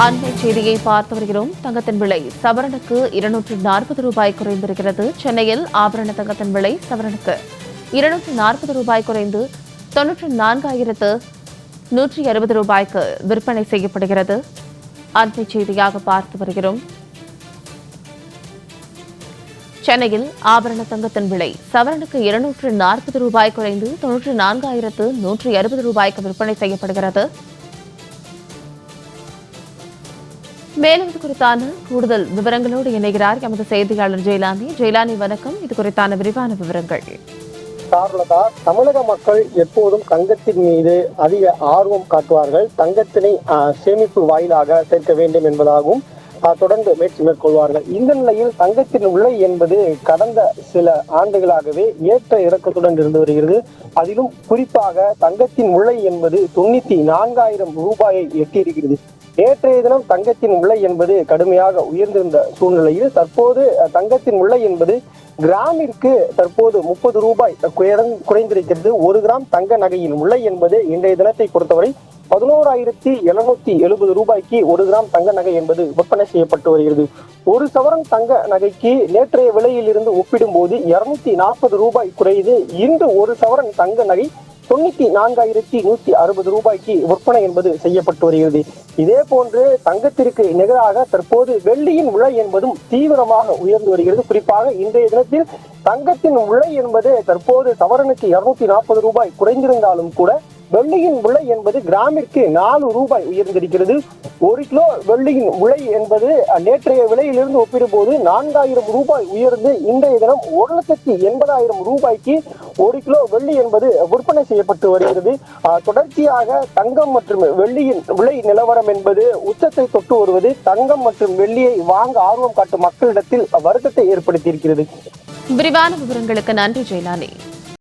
அண்மை செய்தியை பார்த்து வருகிறோம். தங்கத்தின் விலை சவரனுக்கு 240 ரூபாய் குறைந்திருக்கிறது. சென்னையில் ஆபரண தங்கத்தின் விலை சவரனுக்கு 240 ரூபாய் குறைந்து 94,160 ரூபாய்க்கு விற்பனை செய்யப்படுகிறது. அண்மை செய்தியாக பார்த்து வருகிறோம். சென்னையில் ஆபரண தங்கத்தின் விலை சவரனுக்கு 240 ரூபாய் குறைந்து 94,160 ரூபாய்க்கு விற்பனை செய்யப்படுகிறது. மேலும் இது குறித்தான கூடுதல் விவரங்களோடு இணைகிறார் எமது செய்தியாளர் ஜெயலானி. ஜெயலானி, வணக்கம். இது குறித்தான விரிவான விவரங்கள். தமிழக மக்கள் எப்போதும் தங்கத்தின் மீது அதிக ஆர்வம் காட்டுவார்கள். தங்கத்தினை சேமிப்பு வாயிலாக சேர்க்க வேண்டும் என்பதாகவும் தொடர்ந்து முயற்சி மேற்கொள்வார்கள். இந்த நிலையில் தங்கத்தின் விலை என்பது கடந்த சில ஆண்டுகளாகவே ஏற்ற இறக்கத்துடன் இருந்து வருகிறது. அதிலும் குறிப்பாக தங்கத்தின் விலை என்பது 94,000 ரூபாயை எட்டியிருக்கிறது. நேற்றைய தினம் தங்கத்தின் விலை என்பது கடுமையாக உயர்ந்திருந்த சூழ்நிலையில் தற்போது தங்கத்தின் விலை என்பது கிராமிற்கு தற்போது 30 ரூபாய் குறைந்திருக்கிறது. 1 கிராம் தங்க நகையின் விலை என்பது இன்றைய தினத்தை பொறுத்தவரை 11,770 ரூபாய்க்கு 1 கிராம் தங்க நகை என்பது விற்பனை செய்யப்பட்டு வருகிறது. 1 சவரன் தங்க நகைக்கு நேற்றைய விலையில் இருந்து ஒப்பிடும் போது 240 ரூபாய் குறைந்து இன்று 1 சவரன் தங்க நகை 94,160 ரூபாய்க்கு விற்பனை என்பது செய்யப்பட்டு வருகிறது. இதே போன்று தங்கத்திற்கு நிகராக தற்போது வெள்ளியின் விலை என்பதும் தீவிரமாக உயர்ந்து வருகிறது. குறிப்பாக இன்றைய தினத்தில் தங்கத்தின் விலை என்பது தற்போது சவரனுக்கு 240 ரூபாய் குறைந்திருந்தாலும் கூட வெள்ளியின் விலை என்பது கிராமிற்கு 4 ரூபாய் உயர்ந்திருக்கிறது. 1 கிலோ வெள்ளியின் விலை என்பது நேற்றைய விலையிலிருந்து ஒப்பிடும்போது 4,000 ரூபாய் உயர்ந்து இன்றைய தினம் 1,80,000 ரூபாய்க்கு 1 கிலோ வெள்ளி என்பது விற்பனை செய்யப்பட்டு வருகிறது. தொடர்ச்சியாக தங்கம் மற்றும் வெள்ளியின் விலை நிலவரம் என்பது உச்சத்தை தொட்டு வருவது தங்கம் மற்றும் வெள்ளியை வாங்க ஆர்வம் காட்டும் மக்களிடத்தில் வருத்தத்தை ஏற்படுத்தியிருக்கிறது. விரிவான விவரங்களுக்கு நன்றி ஜெயலானி.